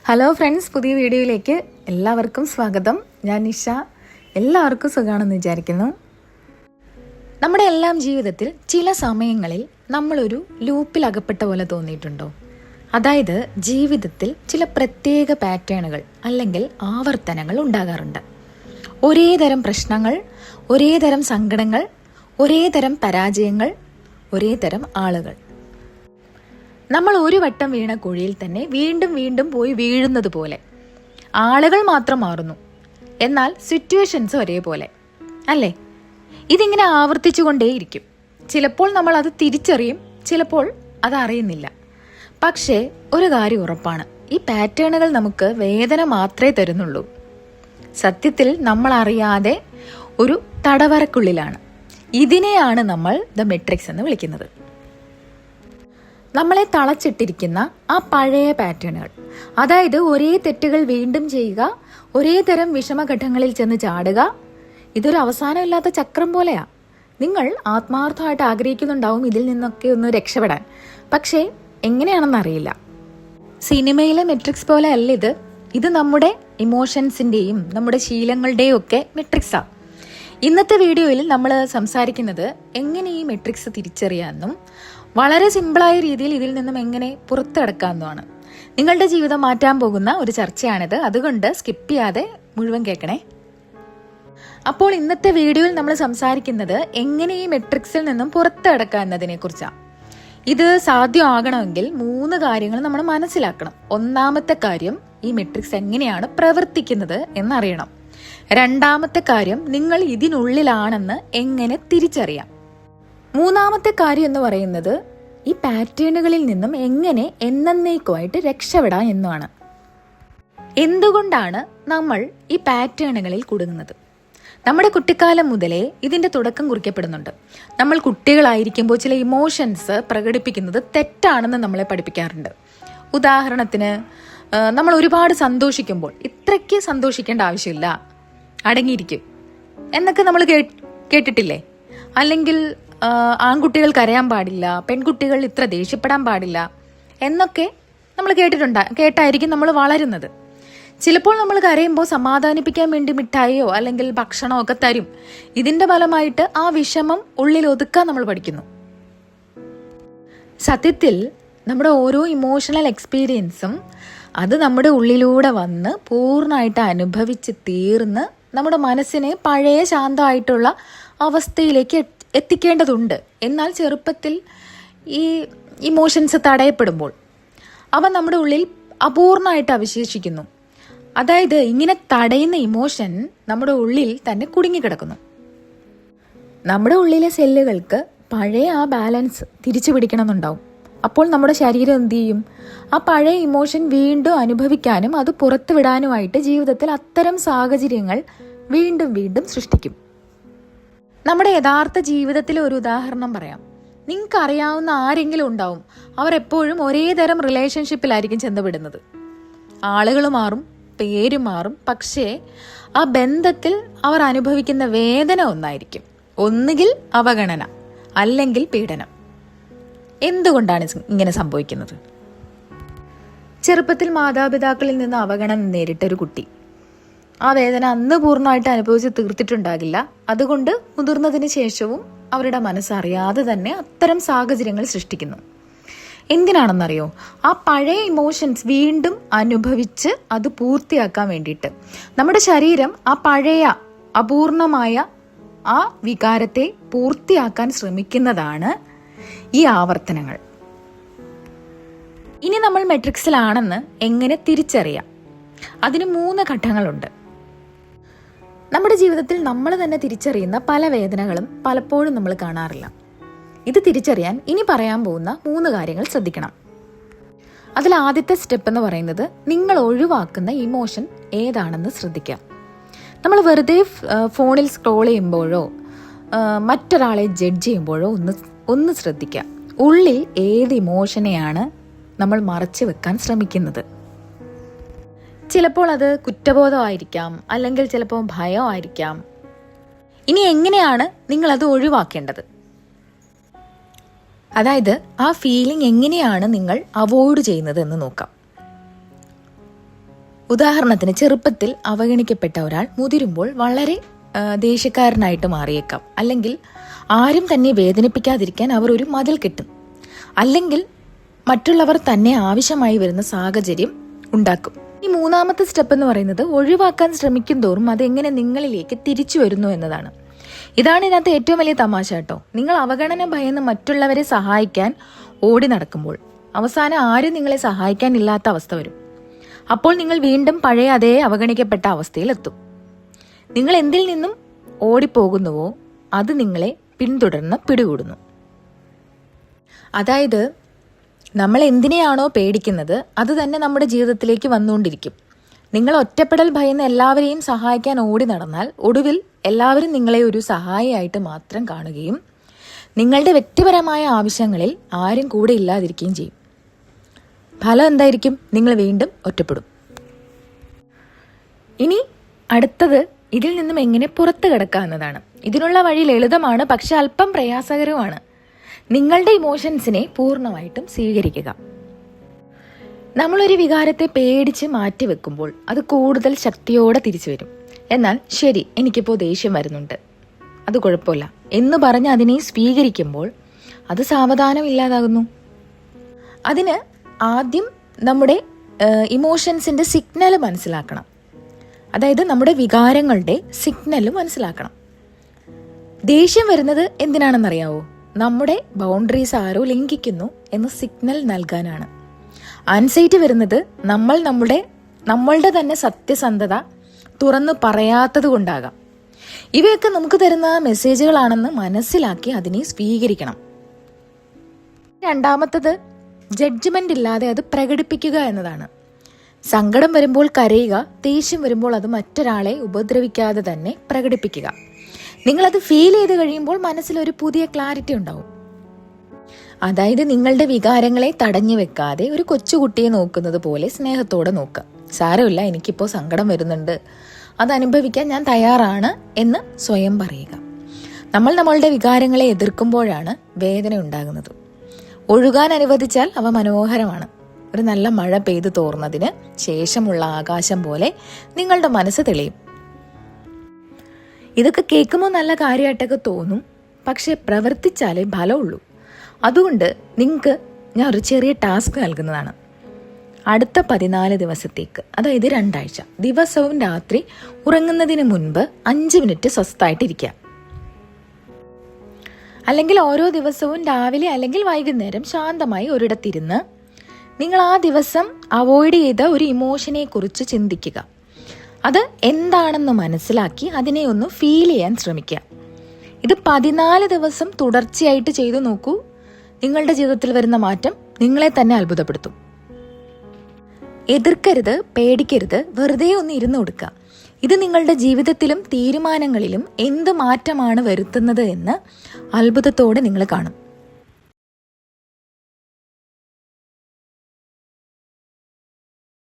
Hello friends, പുതിയ വീഡിയോയിലേക്ക് എല്ലാവർക്കും സ്വാഗതം. ഞാൻ നിഷ. എല്ലാവർക്കും സുഖമാണെന്ന് വിചാരിക്കുന്നു. നമ്മുടെ എല്ലാം ജീവിതത്തിൽ ചില സമയങ്ങളിൽ നമ്മളൊരു ലൂപ്പിൽ അകപ്പെട്ട പോലെ തോന്നിയിട്ടുണ്ടോ? അതായത് ജീവിതത്തിൽ ചില പ്രത്യേക പാറ്റേണുകൾ അല്ലെങ്കിൽ ആവർത്തനങ്ങൾ ഉണ്ടാകാറുണ്ട്. ഒരേ തരം പ്രശ്നങ്ങൾ, ഒരേ തരം സങ്കടങ്ങൾ, ഒരേ തരം പരാജയങ്ങൾ, ഒരേ തരം ആളുകൾ. നമ്മൾ ഒരു വട്ടം വീണ കുഴിയിൽ തന്നെ വീണ്ടും വീണ്ടും പോയി വീഴുന്നത് പോലെ. ആളുകൾ മാത്രം മാറുന്നു, എന്നാൽ സിറ്റുവേഷൻസ് ഒരേപോലെ, അല്ലേ? ഇതിങ്ങനെ ആവർത്തിച്ചുകൊണ്ടേയിരിക്കും. ചിലപ്പോൾ നമ്മൾ അത് തിരിച്ചറിയും, ചിലപ്പോൾ അത് അറിയുന്നില്ല. പക്ഷേ ഒരു കാര്യം ഉറപ്പാണ്, ഈ പാറ്റേണുകൾ നമുക്ക് വേദന മാത്രമേ തരുന്നുള്ളൂ. സത്യത്തിൽ നമ്മൾ അറിയാതെ ഒരു തടവറക്കുള്ളിലാണ്. ഇതിനെയാണ് നമ്മൾ ദ മെട്രിക്സ് എന്ന് വിളിക്കുന്നത്. നമ്മളെ തളച്ചിട്ടിരിക്കുന്ന ആ പഴയ പാറ്റേണുകൾ, അതായത് ഒരേ തെറ്റുകൾ വീണ്ടും ചെയ്യുക, ഒരേ തരം വിഷമഘട്ടങ്ങളിൽ ചെന്ന് ചാടുക. ഇതൊരു അവസാനമില്ലാത്ത ചക്രം പോലെയാ. നിങ്ങൾ ആത്മാർത്ഥമായിട്ട് ആഗ്രഹിക്കുന്നുണ്ടാവും ഇതിൽ നിന്നൊക്കെ ഒന്ന് രക്ഷപ്പെടാൻ, പക്ഷേ എങ്ങനെയാണെന്ന് അറിയില്ല. സിനിമയിലെ മെട്രിക്സ് പോലെ അല്ല ഇത്. ഇത് നമ്മുടെ ഇമോഷൻസിന്റെയും നമ്മുടെ ശീലങ്ങളുടെയും ഒക്കെ മെട്രിക്സാ. ഇന്നത്തെ വീഡിയോയിൽ നമ്മൾ സംസാരിക്കുന്നത് എങ്ങനെ ഈ മെട്രിക്സ് തിരിച്ചറിയാമെന്നും വളരെ സിമ്പിളായ രീതിയിൽ ഇതിൽ നിന്നും എങ്ങനെ പുറത്തെടുക്കാമെന്നുമാണ്. നിങ്ങളുടെ ജീവിതം മാറ്റാൻ പോകുന്ന ഒരു ചർച്ചയാണിത്. അതുകൊണ്ട് സ്കിപ്പ് ചെയ്യാതെ മുഴുവൻ കേൾക്കണേ. അപ്പോൾ ഇന്നത്തെ വീഡിയോയിൽ നമ്മൾ സംസാരിക്കുന്നത് എങ്ങനെ ഈ മെട്രിക്സിൽ നിന്നും പുറത്തെടുക്കാം എന്നതിനെ കുറിച്ചാണ്. ഇത് സാധ്യമാകണമെങ്കിൽ 3 കാര്യങ്ങൾ നമ്മൾ മനസ്സിലാക്കണം. ഒന്നാമത്തെ കാര്യം, ഈ മെട്രിക്സ് എങ്ങനെയാണ് പ്രവർത്തിക്കുന്നത് എന്നറിയണം. രണ്ടാമത്തെ കാര്യം, നിങ്ങൾ ഇതിനുള്ളിലാണെന്ന് എങ്ങനെ തിരിച്ചറിയാം. മൂന്നാമത്തെ കാര്യം എന്ന് പറയുന്നത്, ഈ പാറ്റേണുകളിൽ നിന്നും എങ്ങനെ എന്നേക്കുമായിട്ട് രക്ഷപ്പെടാം എന്നുമാണ്. എന്തുകൊണ്ടാണ് നമ്മൾ ഈ പാറ്റേണുകളിൽ കുടുങ്ങുന്നത്? നമ്മുടെ കുട്ടിക്കാലം മുതലേ ഇതിന്റെ തുടക്കം കുറിക്കപ്പെടുന്നുണ്ട്. നമ്മൾ കുട്ടികളായിരിക്കുമ്പോൾ ചില ഇമോഷൻസ് പ്രകടിപ്പിക്കുന്നത് തെറ്റാണെന്ന് നമ്മളെ പഠിപ്പിക്കാറുണ്ട്. ഉദാഹരണത്തിന്, നമ്മൾ ഒരുപാട് സന്തോഷിക്കുമ്പോൾ ഇത്രയ്ക്ക് സന്തോഷിക്കേണ്ട ആവശ്യമില്ല, അടങ്ങിയിരിക്കും എന്നൊക്കെ നമ്മൾ കേട്ടിട്ടില്ലേ? അല്ലെങ്കിൽ ആൺകുട്ടികൾ കരയാൻ പാടില്ല, പെൺകുട്ടികൾ ഇത്ര ദേഷ്യപ്പെടാൻ പാടില്ല എന്നൊക്കെ നമ്മൾ കേട്ടായിരിക്കും നമ്മൾ വളരുന്നത്. ചിലപ്പോൾ നമ്മൾ കരയുമ്പോൾ സമാധാനിപ്പിക്കാൻ വേണ്ടി മിഠായിയോ അല്ലെങ്കിൽ ഭക്ഷണമോ ഒക്കെ തരും. ഇതിന്റെ ഫലമായിട്ട് ആ വിഷമം ഉള്ളിൽ ഒതുക്കാൻ നമ്മൾ പഠിക്കുന്നു. സത്യത്തിൽ നമ്മുടെ ഓരോ ഇമോഷണൽ എക്സ്പീരിയൻസും അത് നമ്മുടെ ഉള്ളിലൂടെ വന്ന് പൂർണ്ണമായിട്ട് അനുഭവിച്ച് തീർന്ന് നമ്മുടെ മനസ്സിനെ പഴയ ശാന്തമായിട്ടുള്ള അവസ്ഥയിലേക്ക് എത്തിക്കേണ്ടതുണ്ട്. എന്നാൽ ചെറുപ്പത്തിൽ ഈ ഇമോഷൻസ് തടയപ്പെടുമ്പോൾ അവ നമ്മുടെ ഉള്ളിൽ അപൂർണമായിട്ട് അവശേഷിക്കുന്നു. അതായത് ഇങ്ങനെ തടയുന്ന ഇമോഷൻ നമ്മുടെ ഉള്ളിൽ തന്നെ കുടുങ്ങിക്കിടക്കുന്നു. നമ്മുടെ ഉള്ളിലെ സെല്ലുകൾക്ക് പഴയ ആ ബാലൻസ് തിരിച്ചു പിടിക്കണമെന്നുണ്ടാവും. അപ്പോൾ നമ്മുടെ ശരീരം എന്ത് ചെയ്യും? ആ പഴയ ഇമോഷൻ വീണ്ടും അനുഭവിക്കാനും അത് പുറത്തുവിടാനുമായിട്ട് ജീവിതത്തിൽ അത്തരം സാഹചര്യങ്ങൾ വീണ്ടും വീണ്ടും സൃഷ്ടിക്കും. നമ്മുടെ യഥാർത്ഥ ജീവിതത്തിലെ ഒരു ഉദാഹരണം പറയാം. നിങ്ങൾക്ക് അറിയാവുന്ന ആരെങ്കിലും ഉണ്ടാവും, അവർ എപ്പോഴും ഒരേ തരം റിലേഷൻഷിപ്പിലായിരിക്കും ചെന്നപ്പെടുന്നത്. ആളുകൾ മാറും, പേര് മാറും, പക്ഷേ ആ ബന്ധത്തിൽ അവർ അനുഭവിക്കുന്ന വേദന ഒന്നായിരിക്കും. ഒന്നുകിൽ അവഗണന, അല്ലെങ്കിൽ പീഡനം. എന്തുകൊണ്ടാണ് ഇങ്ങനെ സംഭവിക്കുന്നത്? ചെറുപ്പത്തിൽ മാതാപിതാക്കളിൽ നിന്ന് അവഗണന നേരിട്ടൊരു കുട്ടി ആ വേദന അന്ന് പൂർണ്ണമായിട്ട് അനുഭവിച്ച് തീർത്തിട്ടുണ്ടാകില്ല. അതുകൊണ്ട് മുതിർന്നതിന് ശേഷവും അവരുടെ മനസ്സറിയാതെ തന്നെ അത്തരം സാഹചര്യങ്ങൾ സൃഷ്ടിക്കുന്നു. എന്തിനാണെന്നറിയോ? ആ പഴയ ഇമോഷൻസ് വീണ്ടും അനുഭവിച്ച് അത് പൂർത്തിയാക്കാൻ വേണ്ടിയിട്ട് നമ്മുടെ ശരീരം ആ പഴയ അപൂർണമായ ആ വികാരത്തെ പൂർത്തിയാക്കാൻ ശ്രമിക്കുന്നതാണ് ഈ ആവർത്തനങ്ങൾ. ഇനി നമ്മൾ മെട്രിക്സിലാണെന്ന് എങ്ങനെ തിരിച്ചറിയാം? അതിന് 3 ഘട്ടങ്ങളുണ്ട്. നമ്മുടെ ജീവിതത്തിൽ നമ്മൾ തന്നെ തിരിച്ചറിയുന്ന പല വേദനകളും പലപ്പോഴും നമ്മൾ കാണാറില്ല. ഇത് തിരിച്ചറിയാൻ ഇനി പറയാൻ പോകുന്ന 3 കാര്യങ്ങൾ ശ്രദ്ധിക്കണം. അതിൽ ആദ്യത്തെ സ്റ്റെപ്പ് എന്ന് പറയുന്നത്, നിങ്ങൾ ഒഴിവാക്കുന്ന ഇമോഷൻ ഏതാണെന്ന് ശ്രദ്ധിക്കാം. നമ്മൾ വെറുതെ ഫോണിൽ സ്ക്രോൾ ചെയ്യുമ്പോഴോ മറ്റൊരാളെ ജഡ്ജ് ചെയ്യുമ്പോഴോ ഒന്ന് ശ്രദ്ധിക്കാം. ഉള്ളിൽ ഏത് ഇമോഷനെയാണ് നമ്മൾ മറച്ചു വെക്കാൻ ശ്രമിക്കുന്നത്? ചിലപ്പോൾ അത് കുറ്റബോധമായിരിക്കാം, അല്ലെങ്കിൽ ചിലപ്പോൾ ഭയമായിരിക്കാം. ഇനി എങ്ങനെയാണ് നിങ്ങളത് ഒഴിവാക്കേണ്ടത്? അതായത് ആ ഫീലിംഗ് എങ്ങനെയാണ് നിങ്ങൾ അവോയ്ഡ് ചെയ്യുന്നത് എന്ന് നോക്കാം. ഉദാഹരണത്തിന് ചെറുപ്പത്തിൽ അവഗണിക്കപ്പെട്ട ഒരാൾ മുതിരുമ്പോൾ വളരെ ദേഷ്യക്കാരനായിട്ട് മാറിയേക്കാം. അല്ലെങ്കിൽ ആരും തന്നെ വേദനിപ്പിക്കാതിരിക്കാൻ അവർ ഒരു മതിൽ കെട്ടും. അല്ലെങ്കിൽ മറ്റുള്ളവർ തന്നെ ആവശ്യമായി വരുന്ന സാഹചര്യം ഉണ്ടാക്കും. ഈ മൂന്നാമത്തെ സ്റ്റെപ്പ് എന്ന് പറയുന്നത് ഒഴിവാക്കാൻ ശ്രമിക്കും തോറും അതെങ്ങനെ നിങ്ങളിലേക്ക് തിരിച്ചു വരുന്നു എന്നതാണ്. ഇതാണ് ഇതിനകത്ത് ഏറ്റവും വലിയ തമാശ കേട്ടോ. നിങ്ങൾ അവഗണന ഭയന്ന് മറ്റുള്ളവരെ സഹായിക്കാൻ ഓടി നടക്കുമ്പോൾ അവസാനം ആരും നിങ്ങളെ സഹായിക്കാനില്ലാത്ത അവസ്ഥ വരും. അപ്പോൾ നിങ്ങൾ വീണ്ടും പഴയ അതേ അവഗണിക്കപ്പെട്ട അവസ്ഥയിലെത്തും. നിങ്ങൾ എന്തിൽ നിന്നും ഓടിപ്പോകുന്നുവോ അത് നിങ്ങളെ പിന്തുടർന്ന് പിടികൂടുന്നു. അതായത് നമ്മൾ എന്തിനെയാണോ പേടിക്കുന്നത് അത് തന്നെ നമ്മുടെ ജീവിതത്തിലേക്ക് വന്നുകൊണ്ടിരിക്കും. നിങ്ങൾ ഒറ്റപ്പെടൽ ഭയന്ന് എല്ലാവരെയും സഹായിക്കാൻ ഓടി നടന്നാൽ ഒടുവിൽ എല്ലാവരും നിങ്ങളെ ഒരു സഹായിയായിട്ട് മാത്രം കാണുകയും നിങ്ങളുടെ വ്യക്തിപരമായ ആവശ്യങ്ങളിൽ ആരും കൂടെ ഇല്ലാതിരിക്കുകയും ചെയ്യും. ഫലം എന്തായിരിക്കും? നിങ്ങൾ വീണ്ടും ഒറ്റപ്പെടും. ഇനി അടുത്തത് ഇതിൽ നിന്നും എങ്ങനെ പുറത്തു കിടക്കുക എന്നതാണ്. ഇതിനുള്ള വഴി ലളിതമാണ്, പക്ഷെ അല്പം പ്രയാസകരവുമാണ്. നിങ്ങളുടെ ഇമോഷൻസിനെ പൂർണ്ണമായിട്ടും സ്വീകരിക്കുക. നമ്മളൊരു വികാരത്തെ പേടിച്ച് മാറ്റിവെക്കുമ്പോൾ അത് കൂടുതൽ ശക്തിയോടെ തിരിച്ചു വരും. എന്നാൽ ശരി, എനിക്കിപ്പോൾ ദേഷ്യം വരുന്നുണ്ട്, അത് കുഴപ്പമില്ല എന്ന് പറഞ്ഞ് അതിനെ സ്വീകരിക്കുമ്പോൾ അത് സാവധാനം ഇല്ലാതാകുന്നു. അതിന് ആദ്യം നമ്മുടെ ഇമോഷൻസിന്റെ സിഗ്നൽ മനസ്സിലാക്കണം. അതായത് നമ്മുടെ വികാരങ്ങളുടെ സിഗ്നൽ മനസ്സിലാക്കണം. ദേഷ്യം വരുന്നത് എന്തിനാണെന്നറിയാവോ? നമ്മുടെ ബൗണ്ടറീസ് ആരോ ലംഘിക്കുന്നു എന്ന് സിഗ്നൽ നൽകാനാണ്. ആൻസൈറ്റി വരുന്നത് നമ്മളുടെ തന്നെ സത്യസന്ധത തുറന്നു പറയാത്തത് കൊണ്ടാകാം. ഇവയൊക്കെ നമുക്ക് തരുന്ന മെസ്സേജുകളാണെന്ന് മനസ്സിലാക്കി അതിനെ സ്വീകരിക്കണം. രണ്ടാമത്തത് ജഡ്ജ്മെന്റ് ഇല്ലാതെ അത് പ്രകടിപ്പിക്കുക എന്നതാണ്. സങ്കടം വരുമ്പോൾ കരയുക, ദേഷ്യം വരുമ്പോൾ അത് മറ്റൊരാളെ ഉപദ്രവിക്കാതെ തന്നെ പ്രകടിപ്പിക്കുക. നിങ്ങളത് ഫീൽ ചെയ്ത് കഴിയുമ്പോൾ മനസ്സിലൊരു പുതിയ ക്ലാരിറ്റി ഉണ്ടാവും. അതായത് നിങ്ങളുടെ വികാരങ്ങളെ തടഞ്ഞു വെക്കാതെ ഒരു കൊച്ചുകുട്ടിയെ നോക്കുന്നത് പോലെ സ്നേഹത്തോടെ നോക്കുക. സാരമില്ല, എനിക്കിപ്പോൾ സങ്കടം വരുന്നുണ്ട്, അത് അനുഭവിക്കാൻ ഞാൻ തയ്യാറാണ് എന്ന് സ്വയം പറയുക. നമ്മളുടെ വികാരങ്ങളെ എതിർക്കുമ്പോഴാണ് വേദന ഉണ്ടാകുന്നത്. ഒഴുകാൻ അനുവദിച്ചാൽ അവ മനോഹരമാണ്. ഒരു നല്ല മഴ പെയ്തു തോർന്നതിന് ശേഷമുള്ള ആകാശം പോലെ നിങ്ങളുടെ മനസ്സ് തെളിയും. ഇതൊക്കെ കേൾക്കുമ്പോൾ നല്ല കാര്യമായിട്ടൊക്കെ തോന്നും, പക്ഷെ പ്രവർത്തിച്ചാലേ ഫലമുള്ളൂ. അതുകൊണ്ട് നിങ്ങൾക്ക് ഞാൻ ഒരു ചെറിയ ടാസ്ക് നൽകുന്നതാണ്. അടുത്ത 14 ദിവസത്തേക്ക്, അതായത് 2 ആഴ്ച, ദിവസവും രാത്രി ഉറങ്ങുന്നതിന് മുൻപ് 5 മിനിറ്റ് സ്വസ്ഥമായിട്ടിരിക്കുക. അല്ലെങ്കിൽ ഓരോ ദിവസവും രാവിലെ അല്ലെങ്കിൽ വൈകുന്നേരം ശാന്തമായി ഒരിടത്തിരുന്ന് നിങ്ങൾ ആ ദിവസം അവോയ്ഡ് ചെയ്ത ഒരു ഇമോഷനെ കുറിച്ച് ചിന്തിക്കുക. അത് എന്താണെന്ന് മനസ്സിലാക്കി അതിനെ ഒന്ന് ഫീൽ ചെയ്യാൻ ശ്രമിക്കുക. ഇത് 14 ദിവസം തുടർച്ചയായിട്ട് ചെയ്തു നോക്കൂ. നിങ്ങളുടെ ജീവിതത്തിൽ വരുന്ന മാറ്റം നിങ്ങളെ തന്നെ അത്ഭുതപ്പെടുത്തും. എതിർക്കരുത്, പേടിക്കരുത്, വെറുതെ ഒന്ന് ഇരുന്ന് കൊടുക്കുക. ഇത് നിങ്ങളുടെ ജീവിതത്തിലും തീരുമാനങ്ങളിലും എന്ത് മാറ്റമാണ് വരുത്തുന്നത് എന്ന് അത്ഭുതത്തോടെ നിങ്ങൾ കാണും.